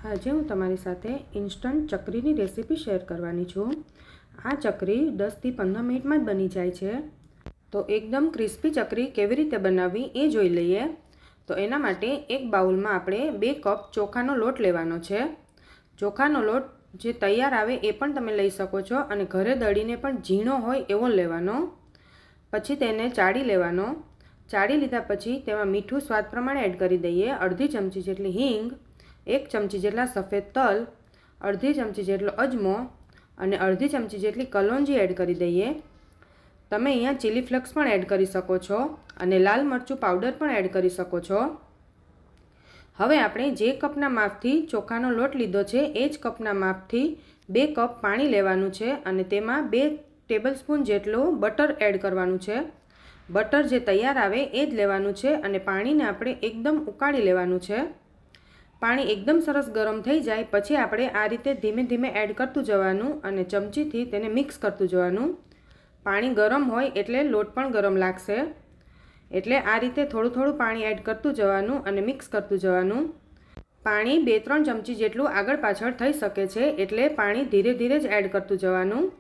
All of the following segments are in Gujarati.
આજે હું તમારી સાથે ઇન્સ્ટન્ટ ચકરીની રેસીપી શેર કરવાની છું। આ ચકરી 10 થી 15 મિનિટમાં જ બની જાય છે। તો એકદમ ક્રિસ્પી ચકરી કેવી રીતે બનાવવી એ જોઈ લઈએ। તો એના માટે એક બાઉલમાં આપણે 2 કપ ચોખાનો લોટ લેવાનો છે। ચોખાનો લોટ જે તૈયાર આવે એ પણ તમે લઈ શકો છો અને ઘરે દળીને પણ ઝીણો હોય એવો લેવાનો। પછી તેને ચાળી લેવાનો। ચાળી લીધા પછી તેમાં મીઠું સ્વાદ પ્રમાણે એડ કરી દઈએ। અડધી ચમચી જેટલી હિંગ, 1 ચમચી જેટલા સફેદ તલ, અડધી ચમચી જેટલો અજમો અને અડધી ચમચી જેટલી કલોંજી એડ કરી દઈએ। તમે અહીંયા ચીલી ફ્લેક્સ પણ એડ કરી શકો છો અને લાલ મરચું પાવડર પણ એડ કરી શકો છો। હવે આપણે જે કપના માપથી ચોખાનો લોટ લીધો છે એ જ કપના માપથી 2 કપ પાણી લેવાનું છે અને તેમાં 2 ટેબલસ્પૂન જેટલું બટર એડ કરવાનું છે। બટર જે તૈયાર આવે એ જ લેવાનું છે અને પાણીને આપણે એકદમ ઉકાળી લેવાનું છે। પાણી એકદમ સરસ ગરમ થઈ જાય પછી આપણે આ રીતે ધીમે ધીમે એડ કરતું જવાનું અને ચમચીથી તેને મિક્સ કરતું જવાનું। પાણી ગરમ હોય એટલે લોટ પણ ગરમ લાગશે, એટલે આ રીતે થોડું થોડું પાણી એડ કરતું જવાનું અને મિક્સ કરતું જવાનું। પાણી 2-3 ચમચી જેટલું આગળ પાછળ થઈ શકે છે, એટલે પાણી ધીરે ધીરે જ એડ કરતું જવાનું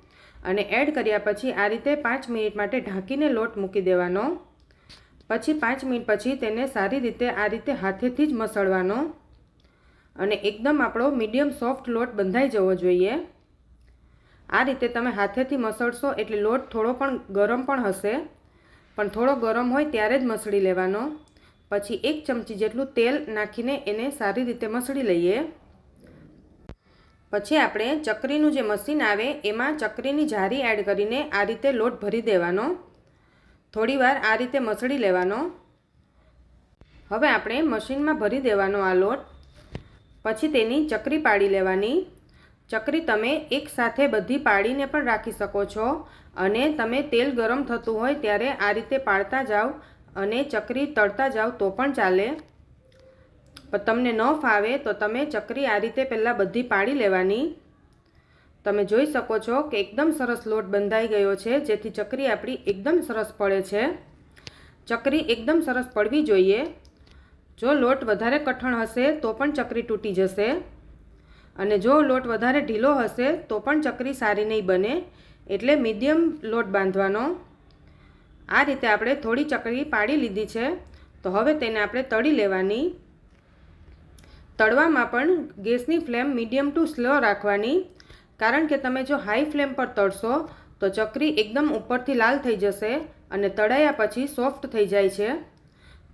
અને એડ કર્યા પછી આ રીતે 5 મિનિટ માટે ઢાંકીને લોટ મૂકી દેવાનો। પછી 5 મિનિટ પછી તેને સારી રીતે આ રીતે હાથેથી જ મસળવાનો અને એકદમ આપણો મીડિયમ સોફ્ટ લોટ બંધાઈ જવો જોઈએ। આ રીતે તમે હાથેથી મસળશો એટલે લોટ થોડો પણ ગરમ પણ હશે, પણ થોડો ગરમ હોય ત્યારે જ મસળી લેવાનો। પછી 1 ચમચી જેટલું તેલ નાખીને એને સારી રીતે મસળી લઈએ। પછી આપણે ચકરીનું જે મશીન આવે એમાં ચકરીની જારી એડ કરીને આ રીતે લોટ ભરી દેવાનો। થોડીવાર આ રીતે મસળી લેવાનો। હવે આપણે મશીનમાં ભરી દેવાનો આ લોટ। પછી તેની ચકરી પાડી લેવાની। ચકરી તમે એકસાથે બધી પાડીને પણ રાખી શકો છો અને તમે તેલ ગરમ થતું હોય ત્યારે આ રીતે પાડતા જાઓ અને ચકરી તળતા જાઓ તો પણ ચાલે। પણ તમને ન ફાવે તો તમે ચકરી આ રીતે પહેલાં બધી પાડી લેવાની। તમે જોઈ શકો છો કે એકદમ સરસ લોટ બંધાઈ ગયો છે, જેથી ચકરી આપણી એકદમ સરસ પડે છે। ચકરી એકદમ સરસ પડવી જોઈએ। જો લોટ વધારે કઠણ હશે તો પણ ચકરી તૂટી જશે અને જો લોટ વધારે ઢીલો હશે તો પણ ચકરી સારી નહીં બને, એટલે મીડિયમ લોટ બાંધવાનો। આ રીતે આપણે થોડી ચકરી પાડી લીધી છે, તો હવે તેને આપણે તળી લેવાની। તળવામાં પણ ગેસની ફ્લેમ મીડિયમ ટુ સ્લો રાખવાની, કારણ કે તમે જો હાઈ ફ્લેમ પર તળશો તો ચકરી એકદમ ઉપરથી લાલ થઈ જશે અને તળાયા પછી સોફ્ટ થઈ જાય છે।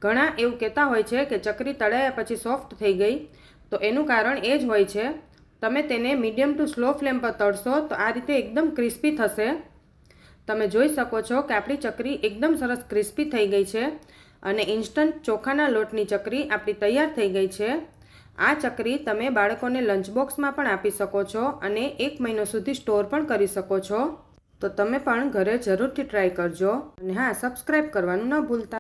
ઘણા એવું કહેતા હોય છે કે ચકરી તળાયા પછી સોફ્ટ થઈ ગઈ, તો એનું કારણ એ જ હોય છે। તમે તેને મીડિયમ ટુ સ્લો ફ્લેમ પર તળશો તો આ રીતે એકદમ ક્રિસ્પી થશે। તમે જોઈ શકો છો કે આપણી ચકરી એકદમ સરસ ક્રિસ્પી થઈ ગઈ છે અને ઇન્સ્ટન્ટ ચોખાના લોટની ચકરી આપણી તૈયાર થઈ ગઈ છે। આ ચકરી તમે બાળકોને લંચ બોક્સમાં પણ આપી શકો છો અને 1 મહિનો સુધી સ્ટોર પણ કરી શકો છો। તો તમે પણ ઘરે જરૂરથી ટ્રાય કરજો અને હા, સબસ્ક્રાઈબ કરવાનું ન ભૂલતા।